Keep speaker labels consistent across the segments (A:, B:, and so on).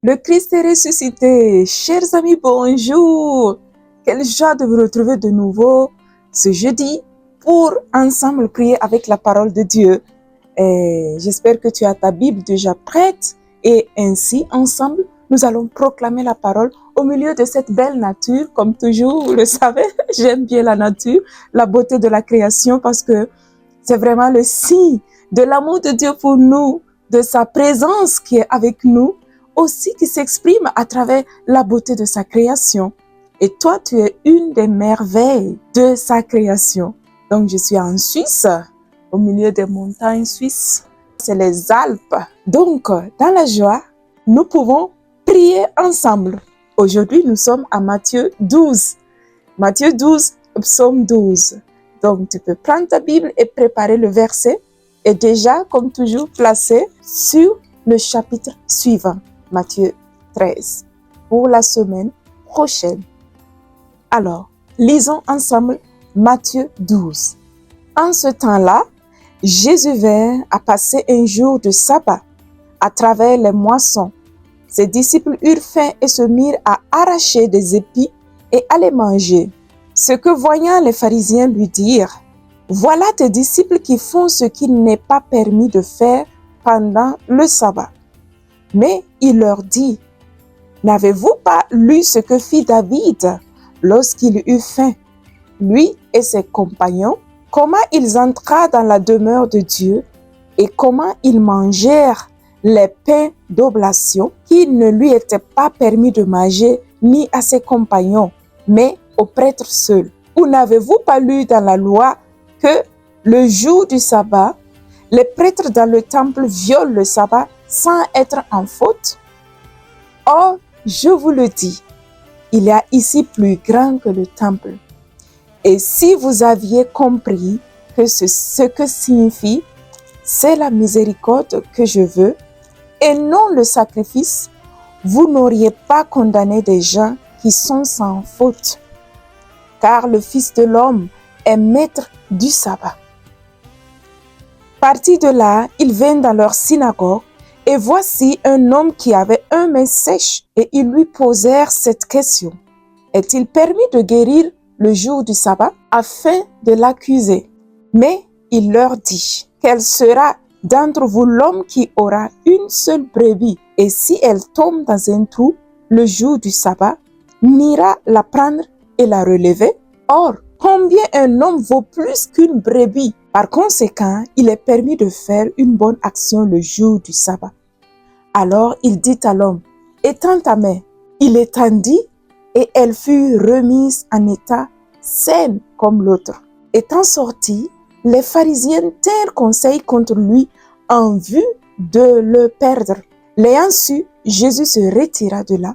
A: Le Christ est ressuscité. Chers amis, bonjour. Quelle joie de vous retrouver de nouveau ce jeudi pour ensemble prier avec la parole de Dieu. Et j'espère que tu as ta Bible déjà prête et ainsi, ensemble, nous allons proclamer la parole au milieu de cette belle nature. Comme toujours, vous le savez, j'aime bien la nature, la beauté de la création parce que c'est vraiment le signe de l'amour de Dieu pour nous, de sa présence qui est avec nous, aussi qui s'exprime à travers la beauté de sa création. Et toi, tu es une des merveilles de sa création. Donc, je suis en Suisse, au milieu des montagnes suisses. C'est les Alpes. Donc, dans la joie, nous pouvons prier ensemble. Aujourd'hui, nous sommes à Matthieu 12. Matthieu 12, psaume 12. Donc, tu peux prendre ta Bible et préparer le verset. Et déjà, comme toujours, placé sur le chapitre suivant, Matthieu 13, pour la semaine prochaine. Alors, lisons ensemble Matthieu 12. En ce temps-là, Jésus vint à passer un jour de sabbat à travers les moissons. Ses disciples eurent faim et se mirent à arracher des épis et à les manger. Ce que voyant les pharisiens lui dirent, « Voilà tes disciples qui font ce qu'il n'est pas permis de faire pendant le sabbat. » Mais il leur dit, « N'avez-vous pas lu ce que fit David lorsqu'il eut faim, lui et ses compagnons, comment ils entrèrent dans la demeure de Dieu et comment ils mangèrent les pains d'oblation qu'il ne lui était pas permis de manger ni à ses compagnons, mais aux prêtres seuls. Ou n'avez-vous pas lu dans la loi que le jour du sabbat, les prêtres dans le temple violent le sabbat sans être en faute? Or, je vous le dis, il y a ici plus grand que le temple. Et si vous aviez compris que ce que signifie, c'est la miséricorde que je veux, et non le sacrifice, vous n'auriez pas condamné des gens qui sont sans faute. Car le Fils de l'homme est maître du sabbat. Partis de là, ils vinrent dans leur synagogue, et voici un homme qui avait un main sèche, et ils lui posèrent cette question. Est-il permis de guérir le jour du sabbat afin de l'accuser? Mais il leur dit, quel sera d'entre vous l'homme qui aura une seule brebis, et si elle tombe dans un trou le jour du sabbat, n'ira la prendre et la relever? Or, combien un homme vaut plus qu'une brebis? Par conséquent, il est permis de faire une bonne action le jour du sabbat. Alors il dit à l'homme, étends ta main. Il étendit et elle fut remise en état saine comme l'autre. Étant sortis, les pharisiens tinrent conseil contre lui en vue de le perdre. L'ayant su, Jésus se retira de là.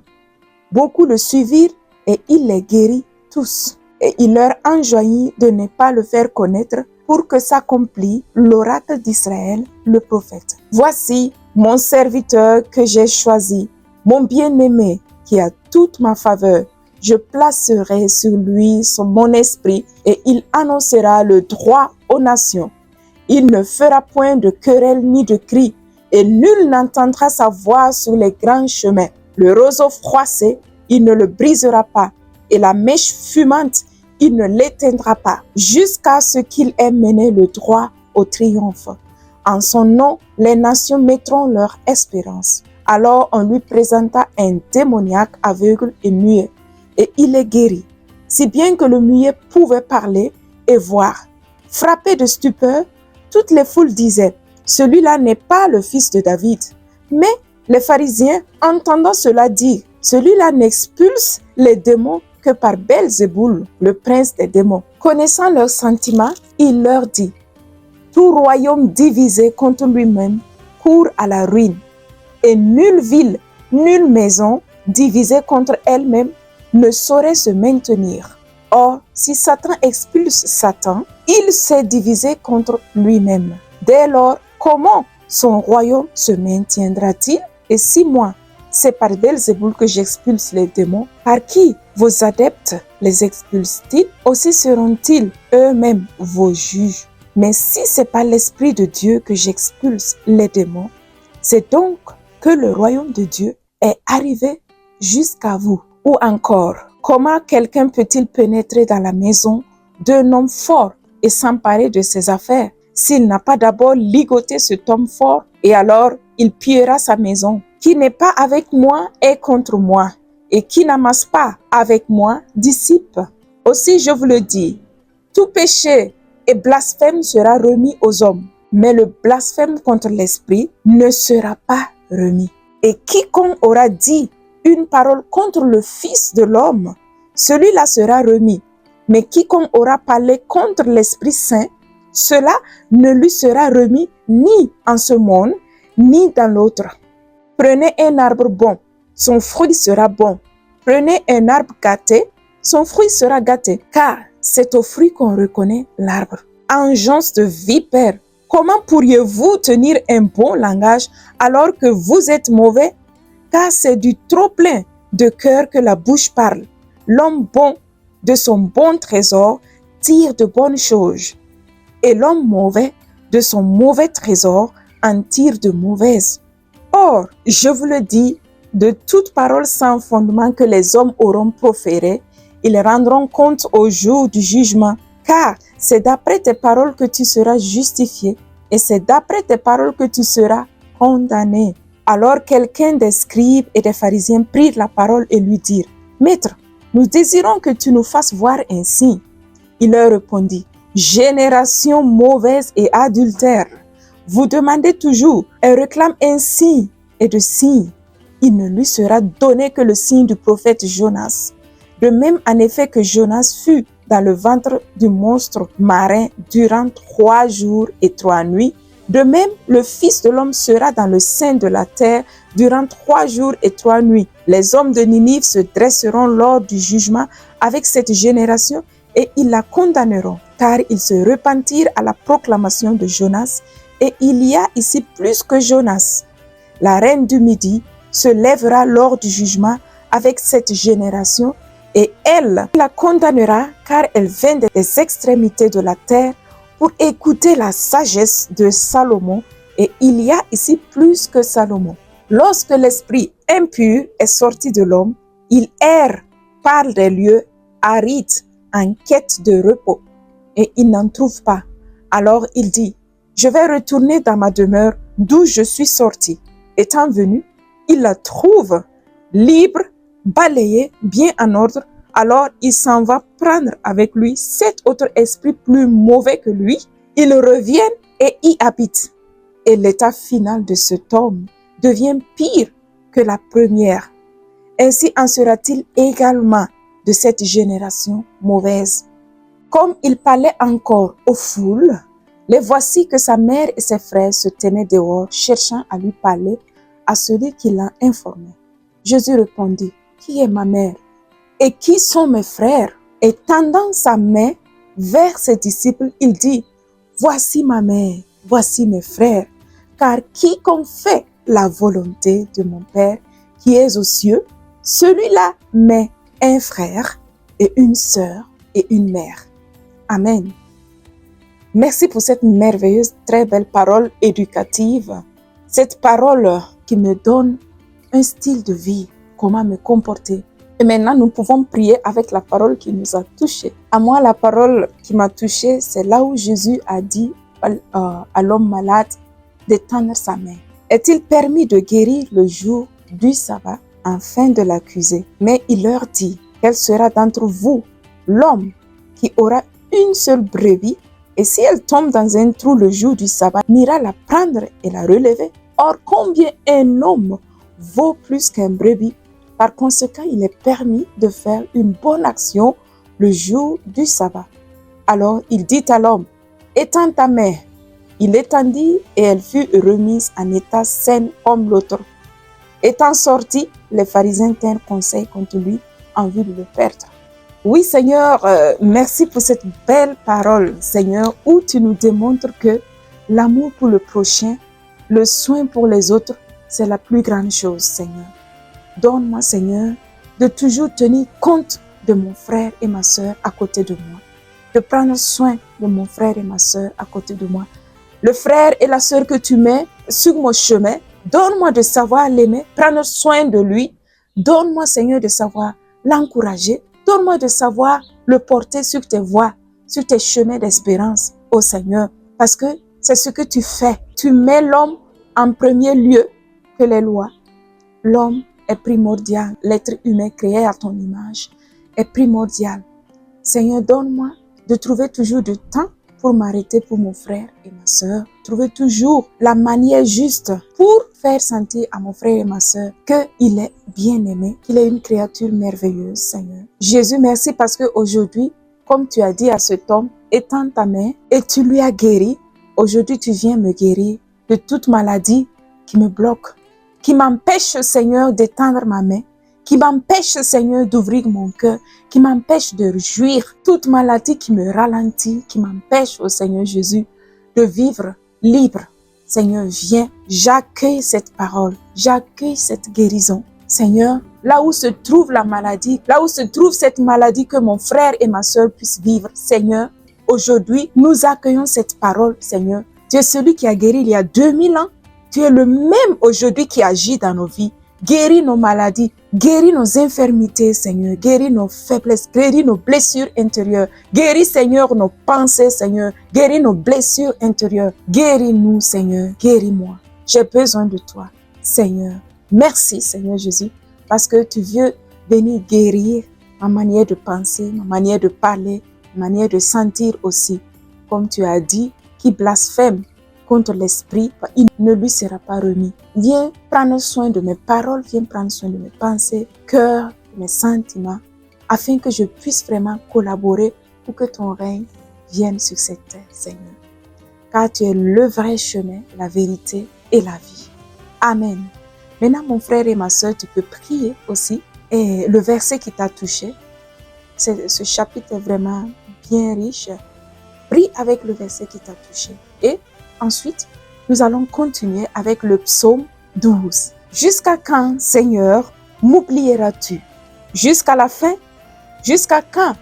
A: Beaucoup le suivirent et il les guérit tous. Et il leur enjoignit de ne pas le faire connaître pour que s'accomplisse l'oracle d'Israël, le prophète. Voici mon serviteur que j'ai choisi, mon bien-aimé qui a toute ma faveur. Je placerai sur lui mon esprit et il annoncera le droit aux nations. Il ne fera point de querelle ni de cris et nul n'entendra sa voix sur les grands chemins. Le roseau froissé, il ne le brisera pas et la mèche fumante, il ne l'éteindra pas jusqu'à ce qu'il ait mené le droit au triomphe. En son nom, les nations mettront leur espérance. Alors on lui présenta un démoniaque aveugle et muet. Et il est guéri, si bien que le muet pouvait parler et voir. Frappé de stupeur, toutes les foules disaient, « Celui-là n'est pas le fils de David. » Mais les pharisiens, entendant cela dire, « Celui-là n'expulse les démons que par Belzéboul, le prince des démons. » Connaissant leurs sentiments, il leur dit, « Tout royaume divisé contre lui-même court à la ruine, et nulle ville, nulle maison divisée contre elle-même ne saurait se maintenir. Or, si Satan expulse Satan, il s'est divisé contre lui-même. Dès lors, comment son royaume se maintiendra-t-il? Et si moi, c'est par Belzéboul que j'expulse les démons, par qui vos adeptes les expulsent-ils? Aussi seront-ils eux-mêmes vos juges. Mais si c'est par l'Esprit de Dieu que j'expulse les démons, c'est donc que le royaume de Dieu est arrivé jusqu'à vous? Ou encore, comment quelqu'un peut-il pénétrer dans la maison d'un homme fort et s'emparer de ses affaires s'il n'a pas d'abord ligoté cet homme fort et alors il pillera sa maison? Qui n'est pas avec moi est contre moi, et qui n'amasse pas avec moi dissipe. Aussi je vous le dis, tout péché et blasphème sera remis aux hommes, mais le blasphème contre l'Esprit ne sera pas remis. Et quiconque aura dit une parole contre le Fils de l'homme, celui-là sera remis. Mais quiconque aura parlé contre l'Esprit Saint, cela ne lui sera remis ni en ce monde, ni dans l'autre. Prenez un arbre bon, son fruit sera bon. Prenez un arbre gâté, son fruit sera gâté, car c'est au fruit qu'on reconnaît l'arbre. Engeance de vipère, comment pourriez-vous tenir un bon langage alors que vous êtes mauvais? Car c'est du trop-plein de cœur que la bouche parle. L'homme bon, de son bon trésor, tire de bonnes choses. Et l'homme mauvais, de son mauvais trésor, en tire de mauvaises. Or, je vous le dis, de toute parole sans fondement que les hommes auront proférée, ils rendront compte au jour du jugement. Car c'est d'après tes paroles que tu seras justifié, et c'est d'après tes paroles que tu seras condamné. Alors quelqu'un des scribes et des pharisiens prirent la parole et lui dirent, « Maître, nous désirons que tu nous fasses voir un signe. » Il leur répondit, « Génération mauvaise et adultère, vous demandez toujours et réclame un signe, et de signe, il ne lui sera donné que le signe du prophète Jonas. De même en effet que Jonas fut dans le ventre du monstre marin durant 3 jours et 3 nuits, de même le Fils de l'homme sera dans le sein de la terre durant 3 jours et 3 nuits. Les hommes de Ninive se dresseront lors du jugement avec cette génération et ils la condamneront, car ils se repentirent à la proclamation de Jonas. Et il y a ici plus que Jonas. La reine du Midi se lèvera lors du jugement avec cette génération et elle la condamnera car elle vient des extrémités de la terre pour écouter la sagesse de Salomon. Et il y a ici plus que Salomon. Lorsque l'esprit impur est sorti de l'homme, il erre par des lieux arides en quête de repos et il n'en trouve pas. Alors il dit, je vais retourner dans ma demeure d'où je suis sorti. Étant venu, il la trouve libre, balayée, bien en ordre. Alors il s'en va prendre avec lui 7 autres esprits plus mauvais que lui. Ils reviennent et y habitent. Et l'état final de cet homme devient pire que la première. Ainsi en sera-t-il également de cette génération mauvaise. Comme il parlait encore aux foules, les voici que sa mère et ses frères se tenaient dehors, cherchant à lui parler à celui qui l'a informé. Jésus répondit, « Qui est ma mère et qui sont mes frères ?» Et tendant sa main vers ses disciples, il dit, « Voici ma mère, voici mes frères, car quiconque fait la volonté de mon Père qui est aux cieux, celui-là m'est un frère et une sœur et une mère. » Amen. Merci pour cette merveilleuse, très belle parole éducative. Cette parole qui me donne un style de vie, comment me comporter. Et maintenant, nous pouvons prier avec la parole qui nous a touchés. À moi, la parole qui m'a touchée, c'est là où Jésus a dit à l'homme malade d'étendre sa main. Est-il permis de guérir le jour du sabbat afin de l'accuser? Mais il leur dit, quel sera d'entre vous l'homme qui aura une seule brebis et si elle tombe dans un trou le jour du sabbat, n'ira la prendre et la relever? Or, combien un homme vaut plus qu'un brebis? Par conséquent, il est permis de faire une bonne action le jour du sabbat. Alors, il dit à l'homme, étends ta main. Il étendit et elle fut remise en état sain comme l'autre. Étant sorti, les pharisiens tinrent conseil contre lui en vue de le perdre. Oui, Seigneur, merci pour cette belle parole, Seigneur, où tu nous démontres que l'amour pour le prochain, le soin pour les autres, c'est la plus grande chose, Seigneur. Donne-moi, Seigneur, de toujours tenir compte de mon frère et ma sœur à côté de moi, de prendre soin de mon frère et ma sœur à côté de moi. Le frère et la sœur que tu mets sur mon chemin, Donne-moi de savoir l'aimer, prendre soin de lui. Donne-moi, Seigneur, de savoir l'encourager. Donne-moi de savoir le porter sur tes voies, sur tes chemins d'espérance, ô Seigneur. Parce que c'est ce que tu fais. Tu mets l'homme en premier lieu que les lois. L'homme est primordial. L'être humain créé à ton image est primordial. Seigneur, donne-moi de trouver toujours du temps pour m'arrêter pour mon frère et ma sœur. Trouver toujours la manière juste pour faire sentir à mon frère et ma sœur qu'il est bien aimé, qu'il est une créature merveilleuse, Seigneur. Jésus, merci parce qu'aujourd'hui, comme tu as dit à cet homme, étends ta main et tu lui as guéri. Aujourd'hui, tu viens me guérir de toute maladie qui me bloque, qui m'empêche, Seigneur, d'étendre ma main, qui m'empêche, Seigneur, d'ouvrir mon cœur, qui m'empêche de jouir, toute maladie qui me ralentit, qui m'empêche, au Seigneur Jésus, de vivre libre. Seigneur, viens, j'accueille cette parole, j'accueille cette guérison. Seigneur, là où se trouve la maladie, là où se trouve cette maladie que mon frère et ma sœur puissent vivre, Seigneur, aujourd'hui, nous accueillons cette parole, Seigneur. Tu es celui qui a guéri il y a 2000 ans. Tu es le même aujourd'hui qui agit dans nos vies. Guéris nos maladies, guéris nos infirmités, Seigneur. Guéris nos faiblesses, guéris nos blessures intérieures. Guéris, Seigneur, nos pensées, Seigneur. Guéris nos blessures intérieures. Guéris-nous, Seigneur. Guéris-moi. J'ai besoin de toi, Seigneur. Merci, Seigneur Jésus, parce que tu veux venir guérir ma manière de penser, ma manière de parler, ma manière de sentir aussi. Comme tu as dit, qui blasphème contre l'esprit, il ne lui sera pas remis. Viens prendre soin de mes paroles, viens prendre soin de mes pensées, cœur, mes sentiments, afin que je puisse vraiment collaborer pour que ton règne vienne sur cette terre, Seigneur. Car tu es le vrai chemin, la vérité et la vie. Amen. Maintenant, mon frère et ma sœur, tu peux prier aussi. Et le verset qui t'a touché, ce chapitre est vraiment bien riche. Prie avec le verset qui t'a touché. Et ensuite, nous allons continuer avec le psaume 12. Jusqu'à quand, Seigneur, m'oublieras-tu? Jusqu'à la fin? Jusqu'à quand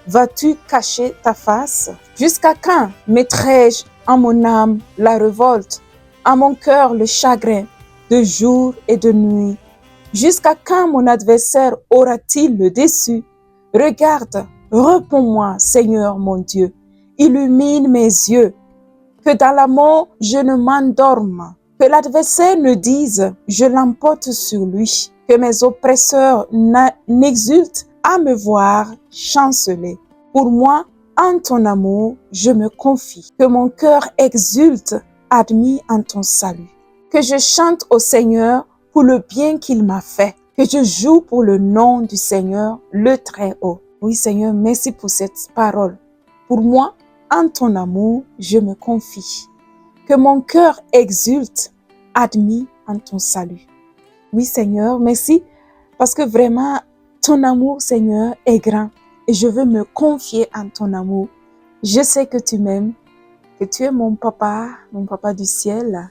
A: vas-tu cacher ta face? Jusqu'à quand mettrai-je en mon âme la révolte, en mon cœur le chagrin, de jour et de nuit? Jusqu'à quand mon adversaire aura-t-il le dessus? Regarde, réponds-moi, Seigneur mon Dieu, illumine mes yeux, que dans la mort je ne m'endorme, que l'adversaire ne dise je l'emporte sur lui, que mes oppresseurs n'exultent à me voir chanceler. Pour moi, en ton amour, je me confie, que mon cœur exulte, admis en ton salut, que je chante au Seigneur pour le bien qu'il m'a fait, que je joue pour le nom du Seigneur, le Très-Haut. Oui Seigneur, merci pour cette parole. Pour moi, en ton amour, je me confie. Que mon cœur exulte, admis en ton salut. Oui Seigneur, merci parce que vraiment, ton amour Seigneur est grand et je veux me confier en ton amour. Je sais que tu m'aimes, que tu es mon papa du ciel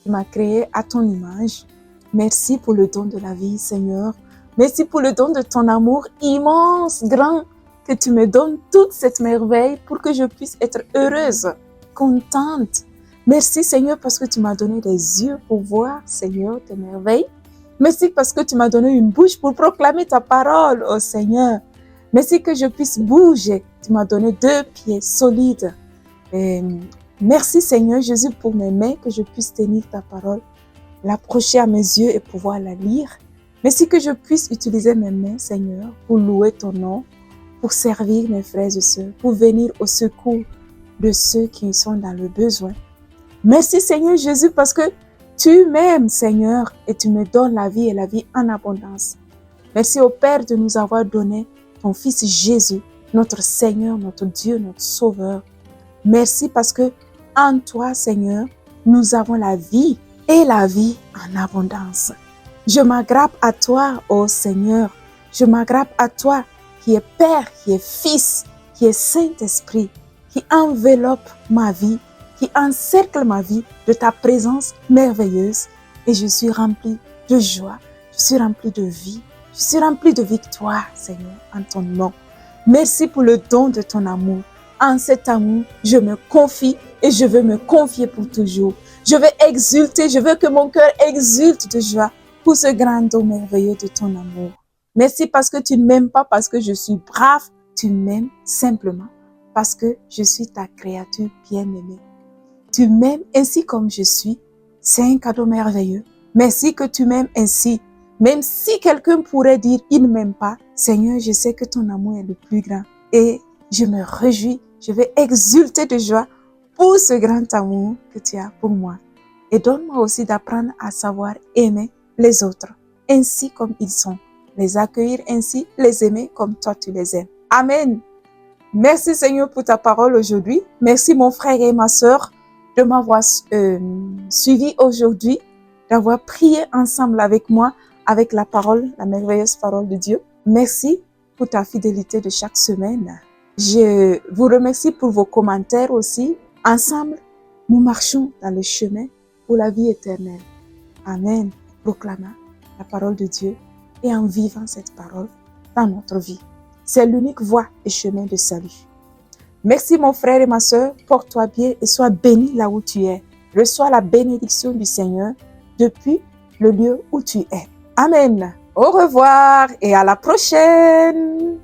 A: qui m'a créé à ton image. Merci pour le don de la vie Seigneur. Merci pour le don de ton amour immense, grand, que tu me donnes toute cette merveille pour que je puisse être heureuse, contente. Merci Seigneur parce que tu m'as donné des yeux pour voir, Seigneur, tes merveilles. Merci parce que tu m'as donné une bouche pour proclamer ta parole, oh Seigneur. Merci que je puisse bouger. Tu m'as donné 2 pieds solides. Et merci Seigneur Jésus pour mes mains, que je puisse tenir ta parole, l'approcher à mes yeux et pouvoir la lire. Merci que je puisse utiliser mes mains, Seigneur, pour louer ton nom, pour servir mes frères et sœurs, pour venir au secours de ceux qui sont dans le besoin. Merci Seigneur Jésus parce que tu m'aimes Seigneur et tu me donnes la vie et la vie en abondance. Merci au Père de nous avoir donné ton Fils Jésus, notre Seigneur, notre Dieu, notre Sauveur. Merci parce que en toi Seigneur, nous avons la vie et la vie en abondance. Je m'aggrappe à toi, ô Seigneur. Je m'aggrappe à toi qui est Père, qui est Fils, qui est Saint-Esprit, qui enveloppe ma vie, qui encercle ma vie de ta présence merveilleuse. Et je suis remplie de joie, je suis remplie de vie, je suis remplie de victoire, Seigneur, en ton nom. Merci pour le don de ton amour. En cet amour, je me confie et je veux me confier pour toujours. Je vais exulter, je veux que mon cœur exulte de joie pour ce grand don merveilleux de ton amour. Merci parce que tu ne m'aimes pas parce que je suis brave, tu m'aimes simplement parce que je suis ta créature bien-aimée. Tu m'aimes ainsi comme je suis, c'est un cadeau merveilleux. Merci que tu m'aimes ainsi. Même si quelqu'un pourrait dire il ne m'aime pas, Seigneur, je sais que ton amour est le plus grand et je me réjouis, je vais exulter de joie pour ce grand amour que tu as pour moi. Et donne-moi aussi d'apprendre à savoir aimer les autres, ainsi comme ils sont. Les accueillir ainsi, les aimer comme toi tu les aimes. Amen. Merci Seigneur pour ta parole aujourd'hui. Merci mon frère et ma sœur de m'avoir suivi aujourd'hui, d'avoir prié ensemble avec moi, avec la parole, la merveilleuse parole de Dieu. Merci pour ta fidélité de chaque semaine. Je vous remercie pour vos commentaires aussi. Ensemble, nous marchons dans le chemin pour la vie éternelle. Amen. Proclamant la parole de Dieu et en vivant cette parole dans notre vie. C'est l'unique voie et chemin de salut. Merci mon frère et ma sœur, porte-toi bien et sois béni là où tu es. Reçois la bénédiction du Seigneur depuis le lieu où tu es. Amen. Au revoir et à la prochaine.